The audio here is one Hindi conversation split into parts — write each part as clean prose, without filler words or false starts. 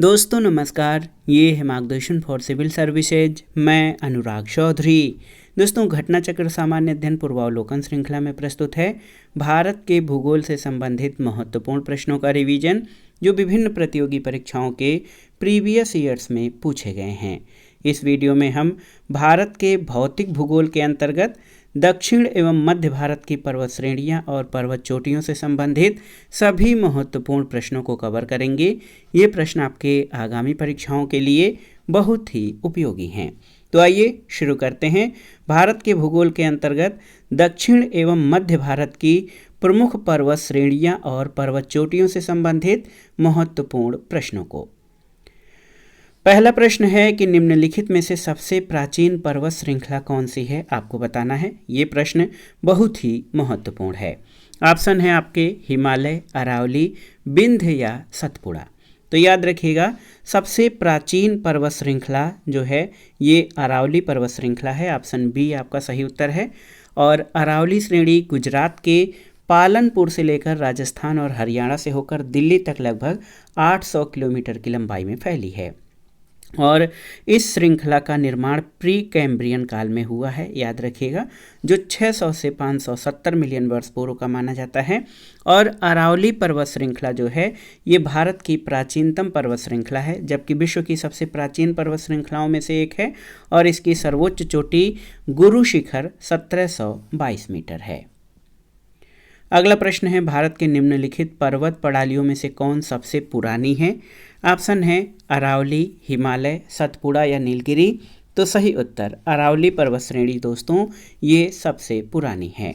दोस्तों नमस्कार, ये है मार्गदर्शन फॉर सिविल सर्विसेज। मैं अनुराग चौधरी। दोस्तों, घटना चक्र सामान्य अध्ययन पूर्वावलोकन श्रृंखला में प्रस्तुत है भारत के भूगोल से संबंधित महत्वपूर्ण प्रश्नों का रिवीजन, जो विभिन्न प्रतियोगी परीक्षाओं के प्रीवियस ईयर्स में पूछे गए हैं। इस वीडियो में हम भारत के भौतिक भूगोल के अंतर्गत दक्षिण एवं मध्य भारत की पर्वत श्रेणियां और पर्वत चोटियों से संबंधित सभी महत्वपूर्ण प्रश्नों को कवर करेंगे। ये प्रश्न आपके आगामी परीक्षाओं के लिए बहुत ही उपयोगी हैं। तो आइए शुरू करते हैं भारत के भूगोल के अंतर्गत दक्षिण एवं मध्य भारत की प्रमुख पर्वत श्रेणियां और पर्वत चोटियों से संबंधित महत्वपूर्ण प्रश्नों को। पहला प्रश्न है कि निम्नलिखित में से सबसे प्राचीन पर्वत श्रृंखला कौन सी है, आपको बताना है। ये प्रश्न बहुत ही महत्वपूर्ण है। ऑप्शन है आपके हिमालय, अरावली, विंध्य या सतपुड़ा। तो याद रखिएगा, सबसे प्राचीन पर्वत श्रृंखला जो है ये अरावली पर्वत श्रृंखला है। ऑप्शन बी आपका सही उत्तर है। और अरावली श्रेणी गुजरात के पालनपुर से लेकर राजस्थान और हरियाणा से होकर दिल्ली तक लगभग 800 किलोमीटर की लंबाई में फैली है। और इस श्रृंखला का निर्माण प्री कैम्ब्रियन काल में हुआ है, याद रखिएगा, जो 600 से 570 मिलियन वर्ष पूर्व का माना जाता है। और अरावली पर्वत श्रृंखला जो है ये भारत की प्राचीनतम पर्वत श्रृंखला है, जबकि विश्व की सबसे प्राचीन पर्वत श्रृंखलाओं में से एक है। और इसकी सर्वोच्च चोटी गुरु शिखर 1722 मीटर है। अगला प्रश्न है, भारत के निम्नलिखित पर्वत प्रणालियों में से कौन सबसे पुरानी है। ऑप्शन है अरावली, हिमालय, सतपुड़ा या नीलगिरी। तो सही उत्तर अरावली पर्वत श्रेणी दोस्तों ये सबसे पुरानी है।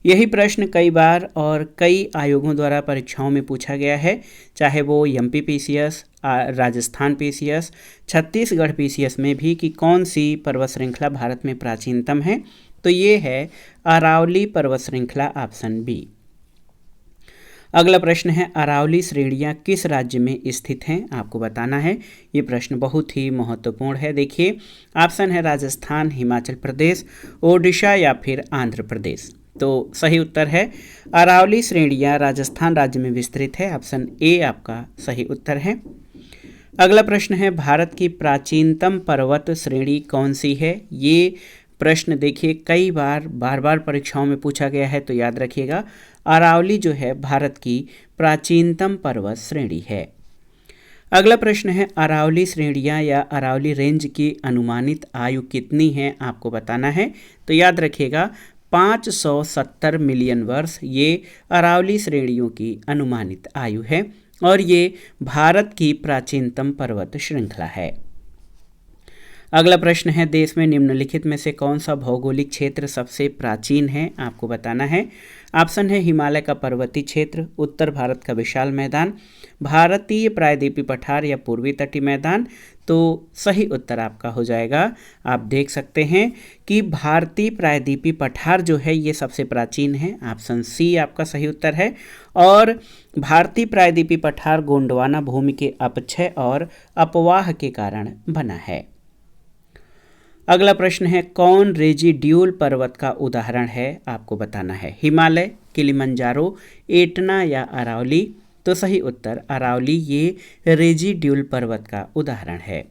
यही प्रश्न कई बार और कई आयोगों द्वारा परीक्षाओं में पूछा गया है, चाहे वो MP PCS, Rajasthan PCS, Chhattisgarh PCS में भी, कि कौन सी पर्वत श्रृंखला भारत में प्राचीनतम है। तो ये है अरावली पर्वत श्रृंखला, ऑप्शन बी। अगला प्रश्न है, अरावली श्रेणियाँ किस राज्य में स्थित हैं, आपको बताना है। ये प्रश्न बहुत ही महत्वपूर्ण है। देखिए, ऑप्शन है राजस्थान, हिमाचल प्रदेश, ओडिशा या फिर आंध्र प्रदेश। तो सही उत्तर है अरावली श्रेणियाँ राजस्थान राज्य में विस्तृत है। ऑप्शन ए आपका सही उत्तर है। अगला प्रश्न है, भारत की प्राचीनतम पर्वत श्रेणी कौन सी है। ये प्रश्न देखिए कई बार परीक्षाओं में पूछा गया है, तो याद रखिएगा अरावली जो है भारत की प्राचीनतम पर्वत श्रेणी है। अगला प्रश्न है, अरावली श्रेणियाँ या अरावली रेंज की अनुमानित आयु कितनी है, आपको बताना है। तो याद रखिएगा 570 मिलियन वर्ष ये अरावली श्रेणियों की अनुमानित आयु है और ये भारत की प्राचीनतम पर्वत श्रृंखला है। अगला प्रश्न है, देश में निम्नलिखित में से कौन सा भौगोलिक क्षेत्र सबसे प्राचीन है, आपको बताना है। ऑप्शन है हिमालय का पर्वतीय क्षेत्र, उत्तर भारत का विशाल मैदान, भारतीय प्रायद्वीपीय पठार या पूर्वी तटीय मैदान। तो सही उत्तर आपका हो जाएगा, आप देख सकते हैं कि भारतीय प्रायद्वीपीय पठार जो है ये सबसे प्राचीन है। ऑप्शन सी आपका सही उत्तर है। और भारतीय प्रायद्वीपीय पठार गोंडवाना भूमि के अपक्षय और अपवाह के कारण बना है। अगला प्रश्न है, कौन रेजिड्यूल पर्वत का उदाहरण है, आपको बताना है। हिमालय, किलिमंजारो, एटना या अरावली। तो सही उत्तर अरावली ये रेजिड्यूल पर्वत का उदाहरण है।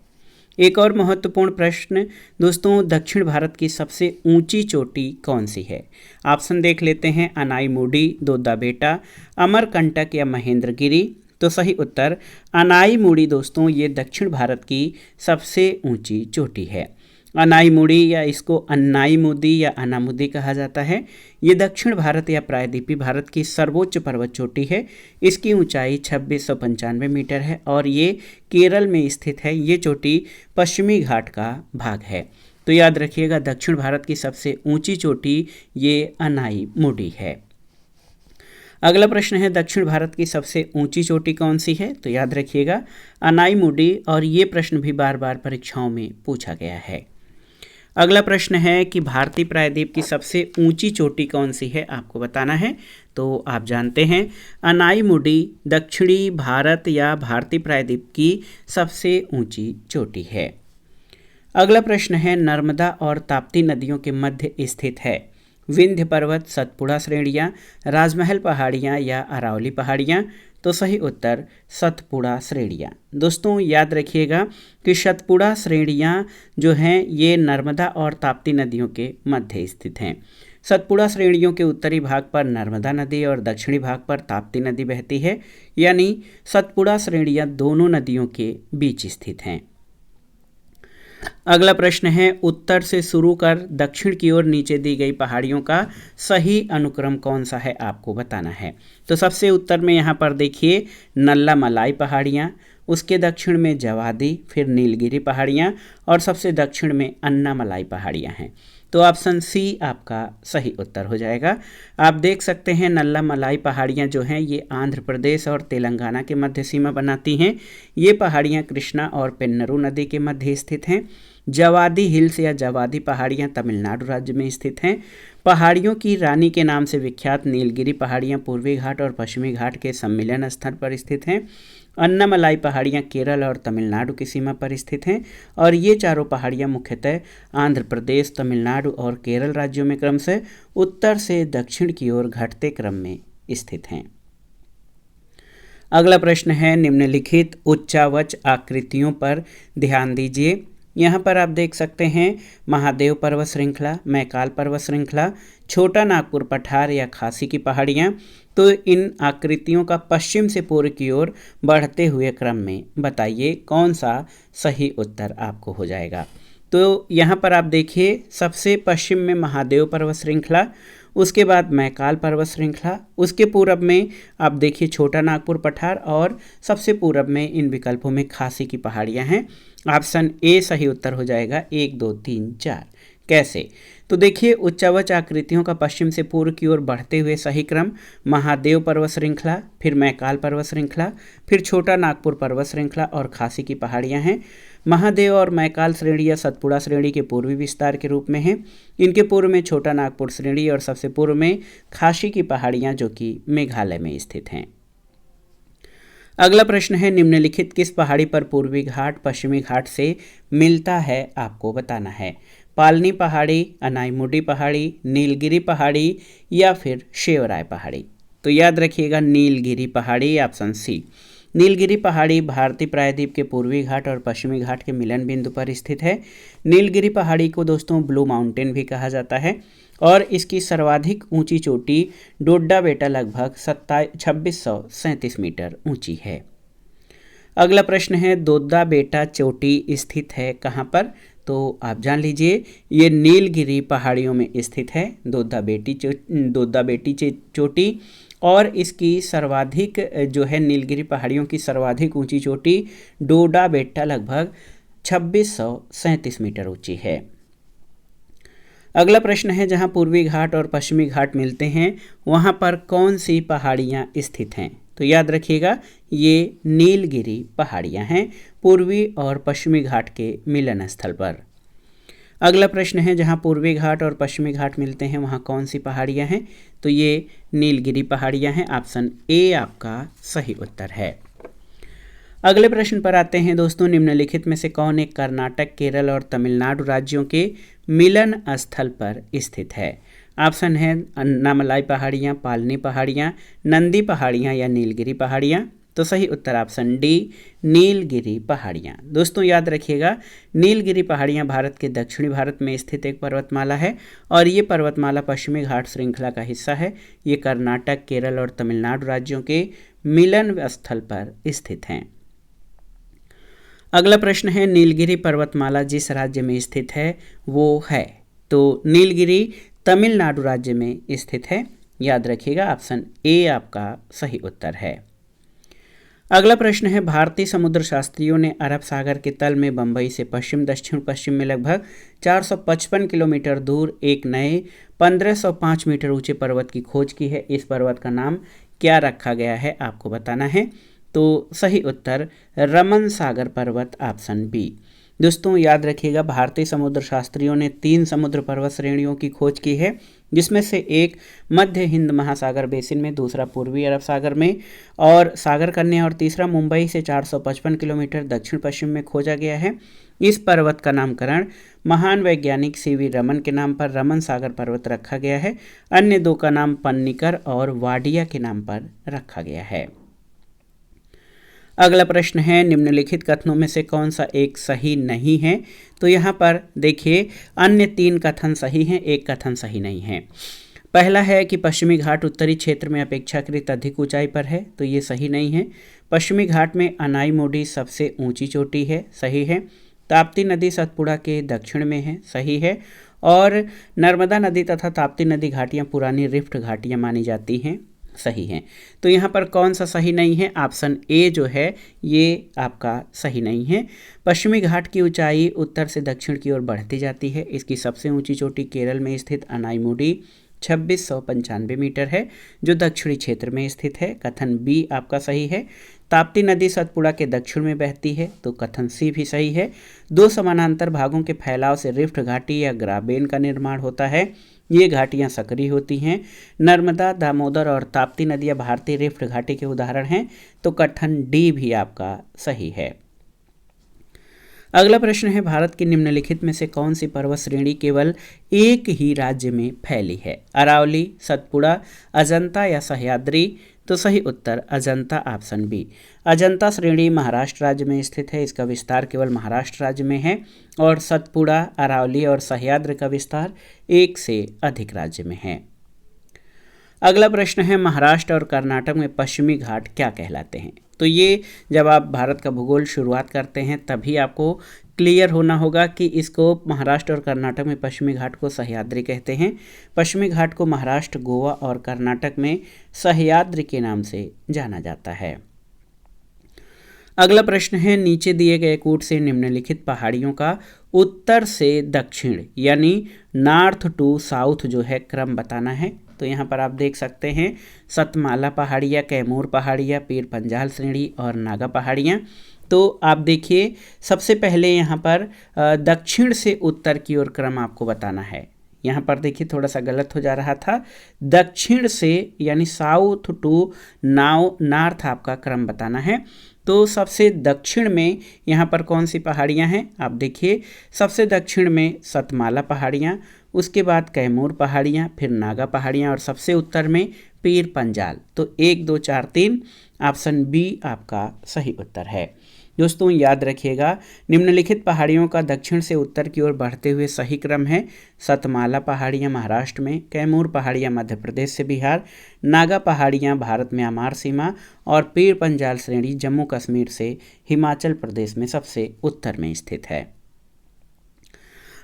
एक और महत्वपूर्ण प्रश्न दोस्तों, दक्षिण भारत की सबसे ऊंची चोटी कौन सी है। ऑप्शन देख लेते हैं, अनाईमुडी, दोद्दा बेटा, अमरकंटक या महेंद्रगिरी। तो सही उत्तर अनाईमुडी दोस्तों ये दक्षिण भारत की सबसे ऊंची चोटी है। अनाईमुडी या इसको अन्नाईमुदी या अनामुदी कहा जाता है। ये दक्षिण भारत या प्रायद्वीपीय भारत की सर्वोच्च पर्वत चोटी है। इसकी ऊंचाई 2695 मीटर है और ये केरल में स्थित है। ये चोटी पश्चिमी घाट का भाग है। तो याद रखिएगा दक्षिण भारत की सबसे ऊंची चोटी ये अनाईमुडी है। अगला प्रश्न है, दक्षिण भारत की सबसे ऊंची चोटी कौन सी है। तो याद रखिएगा अनाईमुडी, और ये प्रश्न भी बार परीक्षाओं में पूछा गया है। अगला प्रश्न है कि भारतीय प्रायद्वीप की सबसे ऊंची चोटी कौन सी है, आपको बताना है। तो आप जानते हैं अनाईमुडी दक्षिणी भारत या भारतीय प्रायद्वीप की सबसे ऊंची चोटी है। अगला प्रश्न है, नर्मदा और ताप्ती नदियों के मध्य स्थित है विंध्य पर्वत, सतपुड़ा श्रेणियाँ, राजमहल पहाड़ियाँ या अरावली पहाड़ियाँ। तो सही उत्तर सतपुड़ा श्रेणियाँ। दोस्तों याद रखिएगा कि सतपुड़ा श्रेणियाँ जो हैं ये नर्मदा और ताप्ती नदियों के मध्य स्थित हैं। सतपुड़ा श्रेणियों के उत्तरी भाग पर नर्मदा नदी और दक्षिणी भाग पर ताप्ती नदी बहती है, यानी सतपुड़ा श्रेणियाँ दोनों नदियों के बीच स्थित हैं। अगला प्रश्न है, उत्तर से शुरू कर दक्षिण की ओर नीचे दी गई पहाड़ियों का सही अनुक्रम कौन सा है, आपको बताना है। तो सबसे उत्तर में यहाँ पर देखिए नल्ला मलाई पहाड़ियाँ, उसके दक्षिण में जवादी, फिर नीलगिरी पहाड़ियाँ और सबसे दक्षिण में अन्नामलाई पहाड़ियाँ हैं। तो ऑप्शन सी आपका सही उत्तर हो जाएगा। आप देख सकते हैं नल्ला मलाई पहाड़ियाँ जो हैं ये आंध्र प्रदेश और तेलंगाना के मध्य सीमा बनाती हैं। ये पहाड़ियाँ कृष्णा और पेन्नरू नदी के मध्य स्थित हैं। जवादी हिल्स या जवादी पहाड़ियाँ तमिलनाडु राज्य में स्थित हैं। पहाड़ियों की रानी के नाम से विख्यात नीलगिरी पहाड़ियाँ पूर्वी घाट और पश्चिमी घाट के सम्मिलन स्थल पर स्थित हैं। अन्नामलाई पहाड़ियाँ केरल और तमिलनाडु की सीमा पर स्थित हैं और ये चारों पहाड़ियाँ मुख्यतः आंध्र प्रदेश, तमिलनाडु और केरल राज्यों में क्रमशः उत्तर से दक्षिण की ओर घटते क्रम में स्थित हैं। अगला प्रश्न है, निम्नलिखित उच्चावच आकृतियों पर ध्यान दीजिए। यहाँ पर आप देख सकते हैं महादेव पर्वत श्रृंखला, मैकाल पर्वत श्रृंखला, छोटा नागपुर पठार या खासी की पहाड़ियाँ। तो इन आकृतियों का पश्चिम से पूर्व की ओर बढ़ते हुए क्रम में बताइए कौन सा सही उत्तर आपको हो जाएगा। तो यहाँ पर आप देखिए सबसे पश्चिम में महादेव पर्वत श्रृंखला, उसके बाद मैकाल पर्वत श्रृंखला, उसके पूरब में आप देखिए छोटा नागपुर पठार और सबसे पूरब में इन विकल्पों में खासी की पहाड़ियाँ हैं। ऑप्शन ए सही उत्तर हो जाएगा 1, 2, 3, 4। कैसे? तो देखिए उच्चावच आकृतियों का पश्चिम से पूर्व की ओर बढ़ते हुए सही क्रम महादेव पर्वत श्रृंखला, फिर मैकाल पर्वत श्रृंखला, फिर छोटा नागपुर पर्वत श्रृंखला और खासी की पहाड़ियाँ हैं। महादेव और मैकाल श्रेणियाँ सतपुड़ा श्रेणी के पूर्वी विस्तार के रूप में हैं। इनके पूर्व में छोटा नागपुर श्रेणी और सबसे पूर्व में खासी की पहाड़ियाँ जो कि मेघालय में स्थित हैं। अगला प्रश्न है, निम्नलिखित किस पहाड़ी पर पूर्वी घाट पश्चिमी घाट से मिलता है, आपको बताना है। पालनी पहाड़ी, अनाईमुडी पहाड़ी, नीलगिरी पहाड़ी या फिर शेवराय पहाड़ी। तो याद रखिएगा नीलगिरी पहाड़ी, ऑप्शन सी। नीलगिरी पहाड़ी भारतीय प्रायद्वीप के पूर्वी घाट और पश्चिमी घाट के मिलन बिंदु पर स्थित है। नीलगिरी पहाड़ी को दोस्तों ब्लू माउंटेन भी कहा जाता है और इसकी सर्वाधिक ऊंची चोटी डोड्डा बेटा लगभग 2637 मीटर ऊंची है। अगला प्रश्न है, दोड्डा बेटा चोटी स्थित है कहाँ पर? तो आप जान लीजिए ये नीलगिरी पहाड़ियों में स्थित है दोड्डा बेटी चोटी, और इसकी सर्वाधिक जो है नीलगिरी पहाड़ियों की सर्वाधिक ऊंची चोटी डोडा बेटा लगभग 2637 मीटर ऊंची है। अगला प्रश्न है, जहां पूर्वी घाट और पश्चिमी घाट मिलते हैं वहां पर कौन सी पहाड़ियां स्थित हैं? तो याद रखिएगा ये नीलगिरी पहाड़ियां हैं पूर्वी और पश्चिमी घाट के मिलन स्थल पर। अगला प्रश्न है, जहां पूर्वी घाट और पश्चिमी घाट मिलते हैं वहां कौन सी पहाड़ियां हैं? तो ये नीलगिरी पहाड़ियां हैं। ऑप्शन ए आपका सही उत्तर है। अगले प्रश्न पर आते हैं दोस्तों, निम्नलिखित में से कौन एक कर्नाटक, केरल और तमिलनाडु राज्यों के मिलन स्थल पर स्थित है? ऑप्शन है अन्नामलाई पहाड़ियाँ, पालनी पहाड़ियाँ, नंदी पहाड़ियाँ या नीलगिरी पहाड़ियाँ। तो सही उत्तर ऑप्शन डी नीलगिरी पहाड़ियाँ। दोस्तों याद रखिएगा नीलगिरी पहाड़ियाँ भारत के दक्षिणी भारत में स्थित एक पर्वतमाला है और ये पर्वतमाला पश्चिमी घाट श्रृंखला का हिस्सा है। ये कर्नाटक, केरल और तमिलनाडु राज्यों के मिलन स्थल पर स्थित हैं। अगला प्रश्न है, नीलगिरी पर्वतमाला जिस राज्य में स्थित है वो है? तो नीलगिरी तमिलनाडु राज्य में स्थित है। याद रखिएगा ऑप्शन ए आपका सही उत्तर है। अगला प्रश्न है, भारतीय समुद्र शास्त्रियों ने अरब सागर के तल में बंबई से पश्चिम दक्षिण पश्चिम में लगभग 455 किलोमीटर दूर एक नए 1505 मीटर ऊंचे पर्वत की खोज की है। इस पर्वत का नाम क्या रखा गया है, आपको बताना है। तो सही उत्तर रमन सागर पर्वत, ऑप्शन बी। दोस्तों याद रखिएगा भारतीय समुद्र शास्त्रियों ने 3 समुद्र पर्वत श्रेणियों की खोज की है, जिसमें से एक मध्य हिंद महासागर बेसिन में, दूसरा पूर्वी अरब सागर में और सागर कन्या और तीसरा मुंबई से 455 किलोमीटर दक्षिण पश्चिम में खोजा गया है। इस पर्वत का नामकरण महान वैज्ञानिक सीवी रमन के नाम पर रमन सागर पर्वत रखा गया है। अन्य 2 का नाम पन्नीकर और वाडिया के नाम पर रखा गया है। अगला प्रश्न है, निम्नलिखित कथनों में से कौन सा एक सही नहीं है? तो यहाँ पर देखिए अन्य 3 कथन सही हैं, एक कथन सही नहीं है। पहला है कि पश्चिमी घाट उत्तरी क्षेत्र में अपेक्षाकृत अधिक ऊंचाई पर है, तो ये सही नहीं है। पश्चिमी घाट में अनाईमोडी सबसे ऊंची चोटी है, सही है। ताप्ती नदी सतपुड़ा के दक्षिण में है, सही है। और नर्मदा नदी तथा ताप्ती नदी घाटियाँ पुरानी रिफ्ट घाटियाँ मानी जाती हैं, सही हैं। तो यहाँ पर कौन सा सही नहीं है? ऑप्शन ए जो है ये आपका सही नहीं है। पश्चिमी घाट की ऊंचाई उत्तर से दक्षिण की ओर बढ़ती जाती है। इसकी सबसे ऊंची चोटी केरल में स्थित अनाईमुडी 2695 मीटर है, जो दक्षिणी क्षेत्र में स्थित है। कथन बी आपका सही है। ताप्ती नदी सतपुड़ा के दक्षिण में बहती है, तो कथन सी भी सही है। 2 समानांतर भागों के फैलाव से रिफ्ट घाटी या ग्राबेन का निर्माण होता है। ये घाटियाँ सक्रिय होती हैं। नर्मदा, दामोदर और ताप्ती नदियाँ भारतीय रिफ्ट घाटी के उदाहरण हैं, तो कथन डी भी आपका सही है। अगला प्रश्न है, भारत की निम्नलिखित में से कौन सी पर्वत श्रेणी केवल एक ही राज्य में फैली है? अरावली, सतपुड़ा, अजंता या सह्याद्री? तो सही उत्तर अजंता, ऑप्शन बी। अजंता श्रेणी महाराष्ट्र राज्य में स्थित है, इसका विस्तार केवल महाराष्ट्र राज्य में है। और सतपुड़ा, अरावली और सह्याद्री का विस्तार 1 से अधिक राज्य में है। अगला प्रश्न है, महाराष्ट्र और कर्नाटक में पश्चिमी घाट क्या कहलाते हैं? तो ये जब आप भारत का भूगोल शुरुआत करते हैं तभी आपको क्लियर होना होगा कि इसको महाराष्ट्र और कर्नाटक में पश्चिमी घाट को सह्याद्री कहते हैं। पश्चिमी घाट को महाराष्ट्र, गोवा और कर्नाटक में सह्याद्री के नाम से जाना जाता है। अगला प्रश्न है, नीचे दिए गए कूट से निम्नलिखित पहाड़ियों का उत्तर से दक्षिण यानी नॉर्थ टू साउथ जो है क्रम बताना है। तो यहाँ पर आप देख सकते हैं सतमाला पहाड़ियाँ, कैमूर पहाड़ियाँ, पीर पंजाल श्रेणी और नागा पहाड़ियाँ। तो आप देखिए सबसे पहले यहाँ पर दक्षिण से उत्तर की ओर क्रम आपको बताना है। यहाँ पर देखिए थोड़ा सा गलत हो जा रहा था, दक्षिण से यानी साउथ टू नॉर्थ आपका क्रम बताना है। तो सबसे दक्षिण में यहाँ पर कौन सी पहाड़ियाँ हैं? आप देखिए सबसे दक्षिण में सतमाला पहाड़ियाँ, उसके बाद कैमूर पहाड़ियाँ, फिर नागा पहाड़ियाँ और सबसे उत्तर में पीर पंजाल। तो 1 2 4 3 ऑप्शन बी आपका सही उत्तर है। दोस्तों याद रखिएगा, निम्नलिखित पहाड़ियों का दक्षिण से उत्तर की ओर बढ़ते हुए सही क्रम है। सतमाला पहाड़ियाँ महाराष्ट्र में, कैमूर पहाड़ियाँ मध्य प्रदेश से बिहार, नागा पहाड़ियाँ भारत म्यांमार सीमा और पीर पंजाल श्रेणी जम्मू कश्मीर से हिमाचल प्रदेश में सबसे उत्तर में स्थित है।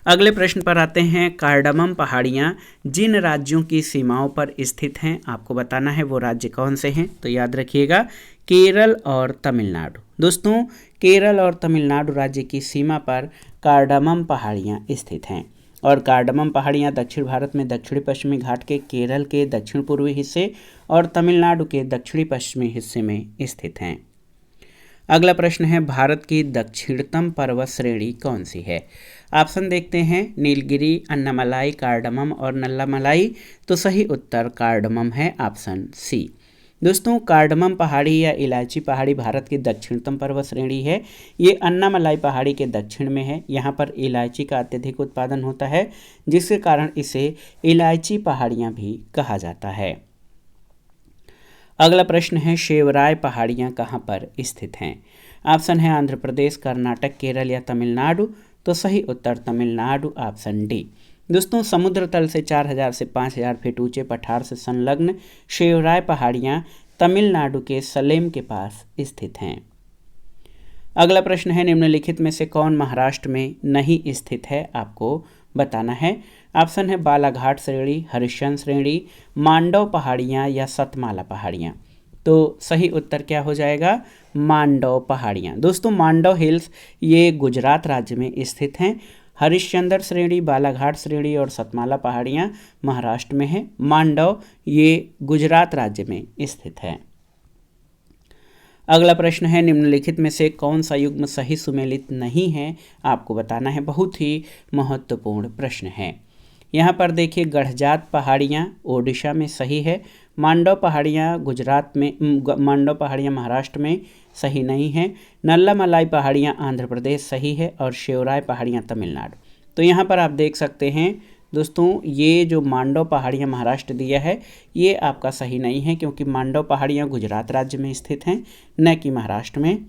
अगले प्रश्न पर आते हैं, कार्डमम पहाड़ियाँ जिन राज्यों की सीमाओं पर स्थित हैं आपको बताना है वो राज्य कौन से हैं। तो याद रखिएगा केरल और तमिलनाडु। दोस्तों केरल और तमिलनाडु राज्य की सीमा पर कार्डमम पहाड़ियाँ स्थित हैं और कार्डमम पहाड़ियाँ दक्षिण भारत में दक्षिणी पश्चिमी घाट के केरल के दक्षिण पूर्वी हिस्से और तमिलनाडु के दक्षिणी पश्चिमी हिस्से में स्थित हैं। अगला प्रश्न है, भारत की दक्षिणतम पर्वत श्रेणी कौन सी है? ऑप्शन देखते हैं, नीलगिरी, अन्नामलाई, कार्डमम और नल्लामलाई। तो सही उत्तर कार्डमम है, ऑप्शन सी। दोस्तों कार्डमम पहाड़ी या इलायची पहाड़ी भारत की दक्षिणतम पर्वत श्रेणी है। ये अन्नामलाई पहाड़ी के दक्षिण में है। यहाँ पर इलायची का अत्यधिक उत्पादन होता है, जिसके कारण इसे इलायची पहाड़ियाँ भी कहा जाता है। अगला प्रश्न है, शेवराय पहाड़ियाँ कहाँ पर स्थित हैं? ऑप्शन है आंध्र प्रदेश, कर्नाटक, केरल या तमिलनाडु। तो सही उत्तर तमिलनाडु, ऑप्शन डी। दोस्तों समुद्र तल से 4000 से 5000 फीट ऊंचे पठार से संलग्न शेवराय पहाड़ियाँ तमिलनाडु के सलेम के पास स्थित हैं। अगला प्रश्न है, निम्नलिखित में से कौन महाराष्ट्र में नहीं स्थित है आपको बताना है। ऑप्शन है बालाघाट श्रेणी, हरिश्चंद्र श्रेणी, मांडव पहाड़ियाँ या सतमाला पहाड़ियाँ। तो सही उत्तर क्या हो जाएगा? मांडव पहाड़ियाँ। दोस्तों मांडव हिल्स ये गुजरात राज्य में स्थित हैं। हरिश्चंद्र श्रेणी, बालाघाट श्रेणी और सतमाला पहाड़ियाँ महाराष्ट्र में है। मांडव ये गुजरात राज्य में स्थित है। अगला प्रश्न है, निम्नलिखित में से कौन सा युग्म सही सुमेलित नहीं है आपको बताना है। बहुत ही महत्वपूर्ण प्रश्न है। यहाँ पर देखिए गढ़जात पहाड़ियाँ ओडिशा में सही है। मांडव पहाड़ियाँ गुजरात में, मांडव पहाड़ियाँ महाराष्ट्र में सही नहीं है। नल्लामलाई पहाड़ियाँ आंध्र प्रदेश सही है और शेवराय पहाड़ियाँ तमिलनाडु। तो यहाँ पर आप देख सकते हैं दोस्तों ये जो मांडव पहाड़ियाँ महाराष्ट्र दिया है ये आपका सही नहीं है, क्योंकि मांडव पहाड़ियाँ गुजरात राज्य में स्थित हैं, न कि महाराष्ट्र में।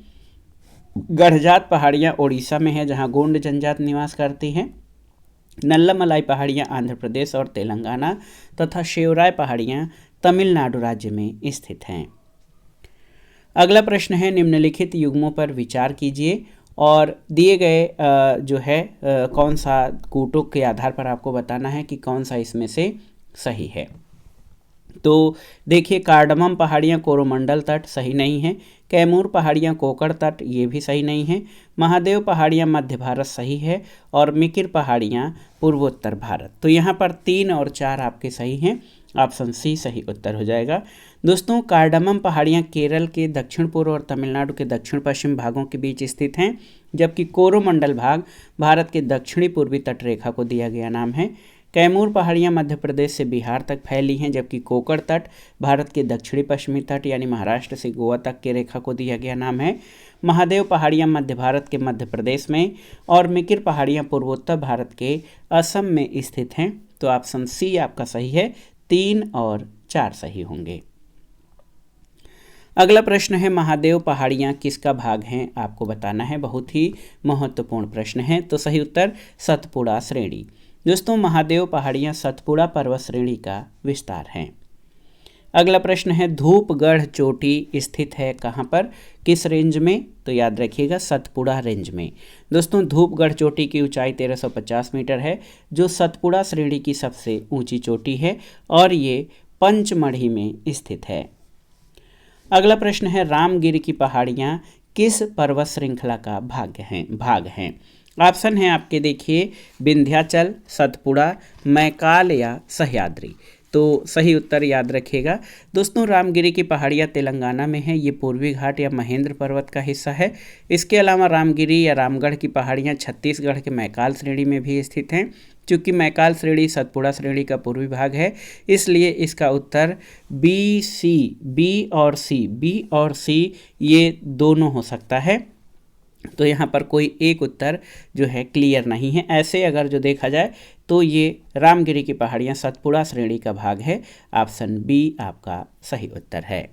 गढ़जात पहाड़ियाँ उड़ीसा में है, जहाँ गोंड जनजात निवास करती हैं। नल्लामलाई पहाड़ियाँ आंध्र प्रदेश और तेलंगाना तथा शेवराय पहाड़ियाँ तमिलनाडु राज्य में स्थित हैं। अगला प्रश्न है, निम्नलिखित युग्मों पर विचार कीजिए और दिए गए जो है कौन सा कूटों के आधार पर आपको बताना है कि कौन सा इसमें से सही है। तो देखिए, कार्डमम पहाड़ियाँ कोरोमंडल तट सही नहीं है, कैमूर पहाड़ियाँ कोकड़ तट ये भी सही नहीं है, महादेव पहाड़ियाँ मध्य भारत सही है, और मिकिर पहाड़ियाँ पूर्वोत्तर भारत। तो यहाँ पर 3 और 4 आपके सही हैं, ऑप्शन सी सही उत्तर हो जाएगा। दोस्तों, कार्डमम पहाड़ियाँ केरल के दक्षिण पूर्व और तमिलनाडु के दक्षिण पश्चिम भागों के बीच स्थित हैं, जबकि कोरोमंडल भाग भारत के दक्षिणी पूर्वी तटरेखा को दिया गया नाम है। कैमूर पहाड़ियाँ मध्य प्रदेश से बिहार तक फैली हैं, जबकि कोकड़ तट भारत के दक्षिणी पश्चिमी तट यानी महाराष्ट्र से गोवा तक के रेखा को दिया गया नाम है। महादेव पहाड़ियाँ मध्य भारत के मध्य प्रदेश में, और मिकिर पहाड़ियाँ पूर्वोत्तर भारत के असम में स्थित हैं। तो ऑप्शन सी आपका सही है, 3 और 4 सही होंगे। अगला प्रश्न है, महादेव पहाड़ियाँ किसका भाग हैं, आपको बताना है। बहुत ही महत्वपूर्ण प्रश्न है। तो सही उत्तर सतपुड़ा श्रेणी। दोस्तों, महादेव पहाड़ियाँ सतपुड़ा पर्वत श्रेणी का विस्तार हैं। अगला प्रश्न है, धूपगढ़ चोटी स्थित है कहाँ पर, किस रेंज में? तो याद रखिएगा सतपुड़ा रेंज में। दोस्तों, धूपगढ़ चोटी की ऊंचाई 1350 मीटर है, जो सतपुड़ा श्रेणी की सबसे ऊंची चोटी है, और ये पंचमढ़ी में स्थित है। अगला प्रश्न है, रामगिरी की पहाड़ियाँ किस पर्वत श्रृंखला का भाग हैं? ऑप्शन है आपके, देखिए, विंध्याचल, सतपुड़ा, मैकाल या सह्याद्री। तो सही उत्तर याद रखिएगा। दोस्तों, रामगिरी की पहाड़ियाँ तेलंगाना में है, ये पूर्वी घाट या महेंद्र पर्वत का हिस्सा है। इसके अलावा रामगिरी या रामगढ़ की पहाड़ियाँ छत्तीसगढ़ के मैकाल श्रेणी में भी स्थित हैं। चूँकि मैकाल श्रेणी सतपुड़ा श्रेणी का पूर्वी भाग है, इसलिए इसका उत्तर बी और सी ये दोनों हो सकता है। तो यहाँ पर कोई एक उत्तर जो है क्लियर नहीं है। ऐसे अगर जो देखा जाए तो ये रामगिरी की पहाड़ियाँ सतपुड़ा श्रेणी का भाग है। ऑप्शन बी आपका सही उत्तर है।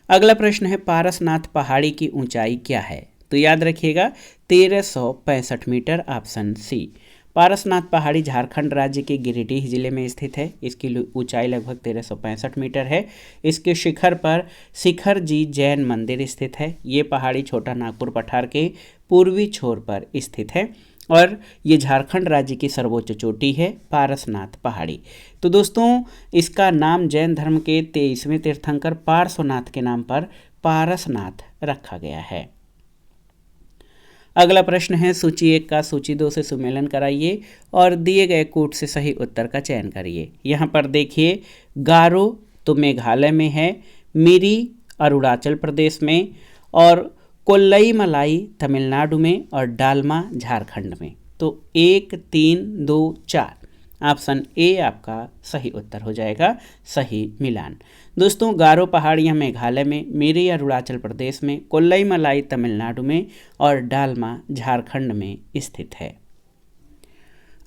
अगला प्रश्न है, पारसनाथ पहाड़ी की ऊंचाई क्या है? तो याद रखिएगा 1365 मीटर, ऑप्शन सी। पारसनाथ पहाड़ी झारखंड राज्य के गिरिडीह जिले में स्थित है। इसकी ऊंचाई लगभग 1365 मीटर है। इसके शिखर पर शिखर जी जैन मंदिर स्थित है। ये पहाड़ी छोटा नागपुर पठार के पूर्वी छोर पर स्थित है, और ये झारखंड राज्य की सर्वोच्च चोटी है, पारसनाथ पहाड़ी। तो दोस्तों, इसका नाम जैन धर्म के 23वें तीर्थंकर पार्श्वनाथ के नाम पर पारसनाथ रखा गया है। अगला प्रश्न है, सूची 1 का सूची 2 से सुमेलन कराइए और दिए गए कूट से सही उत्तर का चयन करिए। यहाँ पर देखिए, गारो तो मेघालय में है, मिरी अरुणाचल प्रदेश में, और कोल्लई मलाई तमिलनाडु में, और डालमा झारखंड में। तो 1, 3, 2, 4 ऑप्शन ए आपका सही उत्तर हो जाएगा, सही मिलान। दोस्तों, गारो पहाड़ियाँ मेघालय में, मिरी अरुणाचल प्रदेश में, कोल्लई मलाई तमिलनाडु में, और डालमा झारखंड में स्थित है।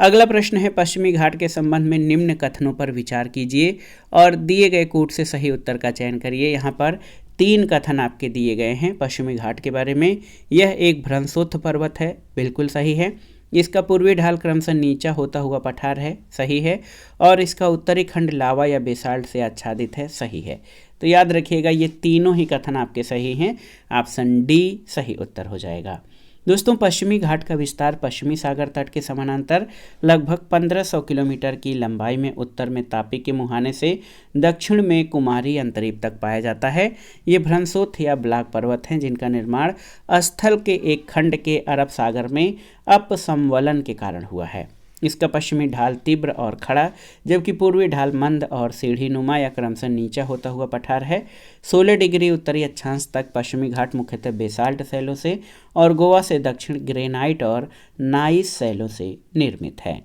अगला प्रश्न है, पश्चिमी घाट के संबंध में निम्न कथनों पर विचार कीजिए और दिए गए कूट से सही उत्तर का चयन करिए। यहाँ पर 3 कथन आपके दिए गए हैं पश्चिमी घाट के बारे में। यह एक भ्रंशोत्थ पर्वत है, बिल्कुल सही है। इसका पूर्वी ढाल क्रमशः नीचा होता हुआ पठार है, सही है। और इसका उत्तरी खंड लावा या बेसाल्ट से आच्छादित है, सही है। तो याद रखिएगा ये तीनों ही कथन आपके सही हैं, ऑप्शन डी सही उत्तर हो जाएगा। दोस्तों, पश्चिमी घाट का विस्तार पश्चिमी सागर तट के समानांतर लगभग 1500 किलोमीटर की लंबाई में उत्तर में तापी के मुहाने से दक्षिण में कुमारी अंतरीप तक पाया जाता है। ये भ्रंशोत्थ या ब्लॉक पर्वत हैं, जिनका निर्माण स्थल के एक खंड के अरब सागर में अपसमवलन के कारण हुआ है। इसका पश्चिमी ढाल तीव्र और खड़ा, जबकि पूर्वी ढाल मंद और सीढ़ी नुमा या क्रमशः नीचा होता हुआ पठार है। 16 डिग्री उत्तरी अक्षांश तक पश्चिमी घाट मुख्यतः बेसाल्ट शैलों से और गोवा से दक्षिण ग्रेनाइट और नाइस शैलों से निर्मित है।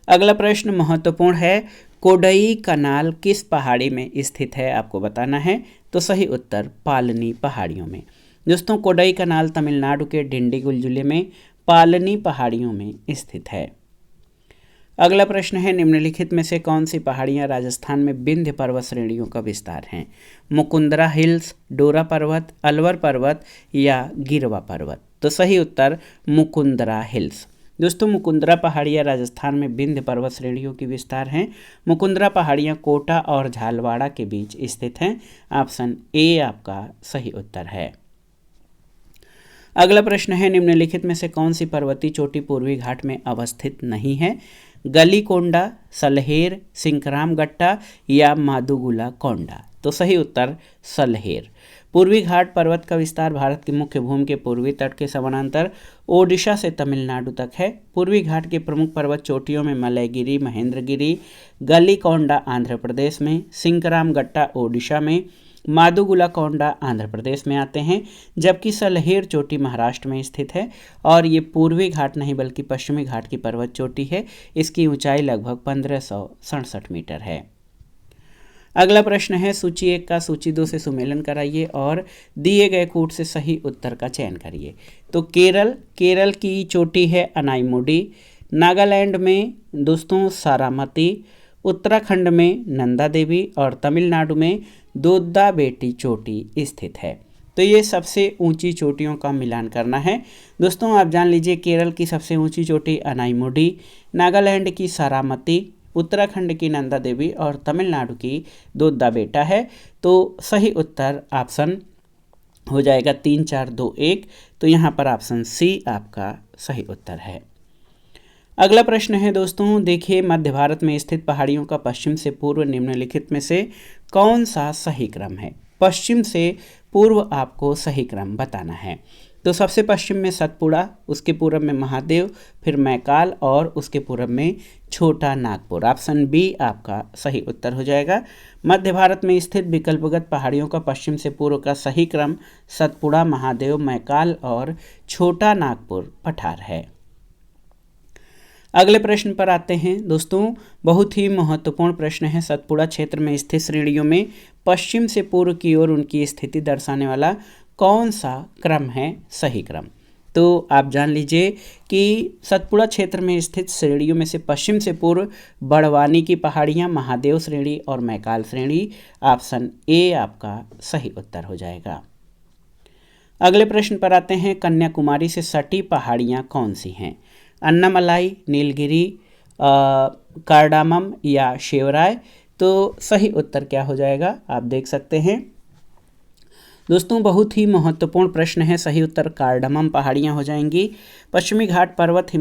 अगला प्रश्न महत्वपूर्ण है, कोडई कनाल किस पहाड़ी में स्थित है, आपको बताना है। तो सही उत्तर पालनी पहाड़ियों में। दोस्तों, कोडई कनाल तमिलनाडु के डिंडीगुल जिले में पालनी पहाड़ियों में स्थित है। अगला प्रश्न है, निम्नलिखित में से कौन सी पहाड़ियाँ राजस्थान में विंध्य पर्वत श्रेणियों का विस्तार हैं? मुकुंदरा हिल्स, डोरा पर्वत, अलवर पर्वत या गिरवा पर्वत? तो सही उत्तर मुकुंदरा हिल्स। दोस्तों, मुकुंदरा पहाड़ियाँ राजस्थान में विंध्य पर्वत श्रेणियों की विस्तार हैं। मुकुंदरा पहाड़ियाँ कोटा और झालवाड़ा के बीच स्थित हैं। ऑप्शन ए आपका सही उत्तर है। अगला प्रश्न है, निम्नलिखित में से कौन सी पर्वतीय चोटी पूर्वी घाट में अवस्थित नहीं है? गलीकोंडा, सलहेर, सिंकरामगट्टा या मादुगुला कोंडा? तो सही उत्तर सलहेर। पूर्वी घाट पर्वत का विस्तार भारत की मुख्य भूमि के पूर्वी तट के समानांतर ओडिशा से तमिलनाडु तक है। पूर्वी घाट के प्रमुख पर्वत चोटियों में मलयगिरी, महेंद्रगिरी, गलीकोंडा आंध्र प्रदेश में, सिंकरामगट्टा ओडिशा में, मादुगुला कोंडा आंध्र प्रदेश में आते हैं, जबकि सलहेर चोटी महाराष्ट्र में स्थित है और ये पूर्वी घाट नहीं बल्कि पश्चिमी घाट की पर्वत चोटी है। इसकी ऊंचाई लगभग 1567 मीटर है। अगला प्रश्न है, सूची 1 का सूची 2 से सुमेलन कराइए और दिए गए कूट से सही उत्तर का चयन करिए। तो केरल की चोटी है अनाईमुडी, नागालैंड में दोस्तों सारामती, उत्तराखंड में नंदा देवी और तमिलनाडु में दोद्दा बेटी चोटी स्थित है। तो ये सबसे ऊंची चोटियों का मिलान करना है। दोस्तों, आप जान लीजिए, केरल की सबसे ऊंची चोटी अनाईमुडी, नागालैंड की सारामती, उत्तराखंड की नंदा देवी और तमिलनाडु की दोद्दा बेटा है। तो सही उत्तर ऑप्शन हो जाएगा 3, 4, 2, 1। तो यहाँ पर ऑप्शन सी आपका सही उत्तर है। अगला प्रश्न है दोस्तों, देखिए, मध्य भारत में स्थित पहाड़ियों का पश्चिम से पूर्व निम्नलिखित में से कौन सा सही क्रम है? पश्चिम से पूर्व आपको सही क्रम बताना है। तो सबसे पश्चिम में सतपुड़ा, उसके पूर्व में महादेव, फिर मैकाल और उसके पूर्व में छोटा नागपुर। ऑप्शन बी आपका सही उत्तर हो जाएगा। मध्य भारत में स्थित विकल्पगत पहाड़ियों का पश्चिम से पूर्व का सही क्रम सतपुड़ा, महादेव, मैकाल और छोटा नागपुर पठार है। अगले प्रश्न पर आते हैं दोस्तों, बहुत ही महत्वपूर्ण प्रश्न है। सतपुड़ा क्षेत्र में स्थित श्रेणियों में पश्चिम से पूर्व की ओर उनकी स्थिति दर्शाने वाला कौन सा क्रम है सही क्रम? तो आप जान लीजिए कि सतपुड़ा क्षेत्र में स्थित श्रेणियों में से पश्चिम से पूर्व बड़वानी की पहाड़ियाँ, महादेव श्रेणी और मैकाल श्रेणी। ऑप्शन ए आपका सही उत्तर हो जाएगा। अगले प्रश्न पर आते हैं, कन्याकुमारी से सटी पहाड़ियाँ कौन सी हैं? अन्नामलाई, नीलगिरी, कार्डामम या शेवराय? तो सही उत्तर क्या हो जाएगा आप देख सकते हैं। दोस्तों, बहुत ही महत्वपूर्ण प्रश्न है। सही उत्तर कार्डामम पहाड़ियाँ हो जाएंगी। पश्चिमी घाट पर्वत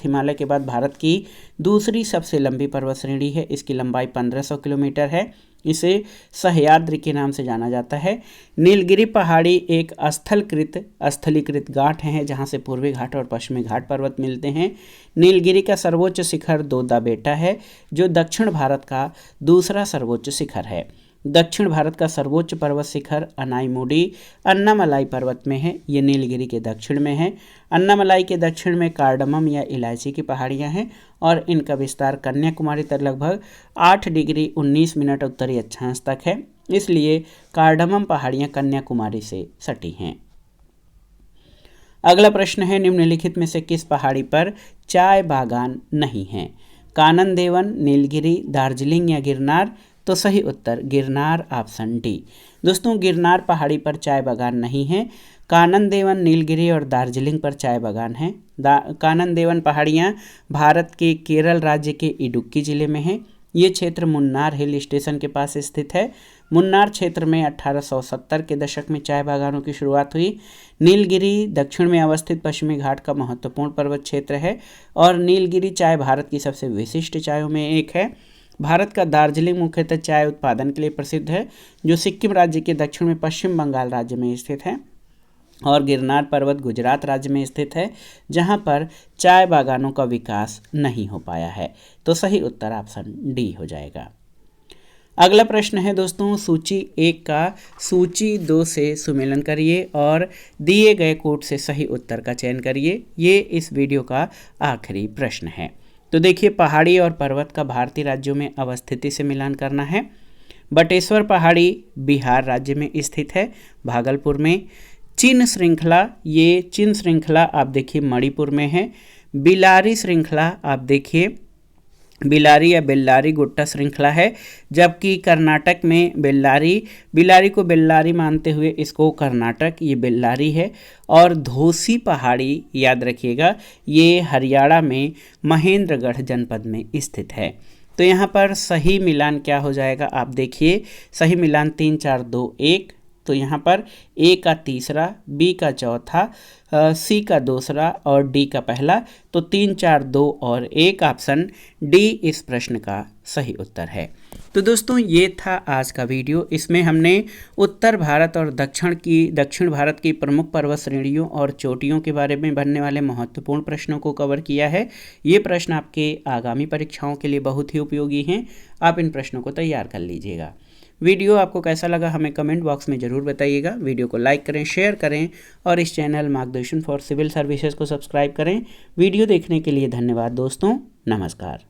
हिमालय के बाद भारत की दूसरी सबसे लंबी पर्वत श्रेणी है। इसकी लंबाई 1500 किलोमीटर है। इसे सह्याद्री के नाम से जाना जाता है। नीलगिरी पहाड़ी एक स्थलीकृत गांठ है जहां से पूर्वी घाट और पश्चिमी घाट पर्वत मिलते हैं। नीलगिरी का सर्वोच्च शिखर दोद्दा बेटा है, जो दक्षिण भारत का दूसरा सर्वोच्च शिखर है। दक्षिण भारत का सर्वोच्च पर्वत शिखर अनाईमुडी अन्नामलाई पर्वत में है। ये नीलगिरी के दक्षिण में है। अन्नामलाई के दक्षिण में कार्डमम या इलायची की पहाड़ियाँ हैं और इनका विस्तार कन्याकुमारी तक लगभग 8 डिग्री 19 मिनट उत्तरी अक्षांश तक है। इसलिए कार्डमम पहाड़ियाँ कन्याकुमारी से सटी हैं। अगला प्रश्न है, निम्नलिखित में से किस पहाड़ी पर चाय बागान नहीं है? कानन देवन, नीलगिरी, दार्जिलिंग या गिरनार? तो सही उत्तर गिरनार, ऑप्शन डी। दोस्तों, गिरनार पहाड़ी पर चाय बागान नहीं है। कानन देवन, नीलगिरी और दार्जिलिंग पर चाय बागान है। कानन देवन पहाड़ियाँ भारत के केरल राज्य के इडुक्की जिले में हैं। ये क्षेत्र मुन्नार हिल स्टेशन के पास स्थित है। मुन्नार क्षेत्र में 1870 के दशक में चाय बागानों की शुरुआत हुई। नीलगिरी दक्षिण में अवस्थित पश्चिमी घाट का महत्वपूर्ण पर्वत क्षेत्र है और नीलगिरी चाय भारत की सबसे विशिष्ट चायों में एक है। भारत का दार्जिलिंग मुख्यतः चाय उत्पादन के लिए प्रसिद्ध है, जो सिक्किम राज्य के दक्षिण में पश्चिम बंगाल राज्य में स्थित है। और गिरनार पर्वत गुजरात राज्य में स्थित है, जहां पर चाय बागानों का विकास नहीं हो पाया है। तो सही उत्तर ऑप्शन डी हो जाएगा। अगला प्रश्न है दोस्तों, सूची 1 का सूची 2 से सुमेलन करिए और दिए गए कोड से सही उत्तर का चयन करिए। ये इस वीडियो का आखिरी प्रश्न है। तो देखिए, पहाड़ी और पर्वत का भारतीय राज्यों में अवस्थिति से मिलान करना है। बटेश्वर पहाड़ी बिहार राज्य में स्थित है, भागलपुर में। चिन श्रृंखला आप देखिए मणिपुर में है। बिलारी श्रृंखला आप देखिए बिलारी या बेल्लारी गुट्टा श्रृंखला है, जबकि कर्नाटक में बिलारी को बेल्लारी मानते हुए इसको कर्नाटक ये बेल्लारी है। और धोसी पहाड़ी याद रखिएगा ये हरियाणा में महेंद्रगढ़ जनपद में स्थित है। तो यहाँ पर सही मिलान क्या हो जाएगा आप देखिए, सही मिलान 3 4 2 1। तो यहाँ पर ए का तीसरा, बी का चौथा, सी का दूसरा और डी का पहला। तो 3 4 2 और 1 ऑप्शन डी इस प्रश्न का सही उत्तर है। तो दोस्तों ये था आज का वीडियो। इसमें हमने उत्तर भारत और दक्षिण भारत की प्रमुख पर्वत श्रेणियों और चोटियों के बारे में बनने वाले महत्वपूर्ण प्रश्नों को कवर किया है। ये प्रश्न आपके आगामी परीक्षाओं के लिए बहुत ही उपयोगी हैं। आप इन प्रश्नों को तैयार कर लीजिएगा। वीडियो आपको कैसा लगा हमें कमेंट बॉक्स में ज़रूर बताइएगा। वीडियो को लाइक करें, शेयर करें और इस चैनल मार्गदर्शन फॉर सिविल सर्विसेज को सब्सक्राइब करें। वीडियो देखने के लिए धन्यवाद दोस्तों। नमस्कार।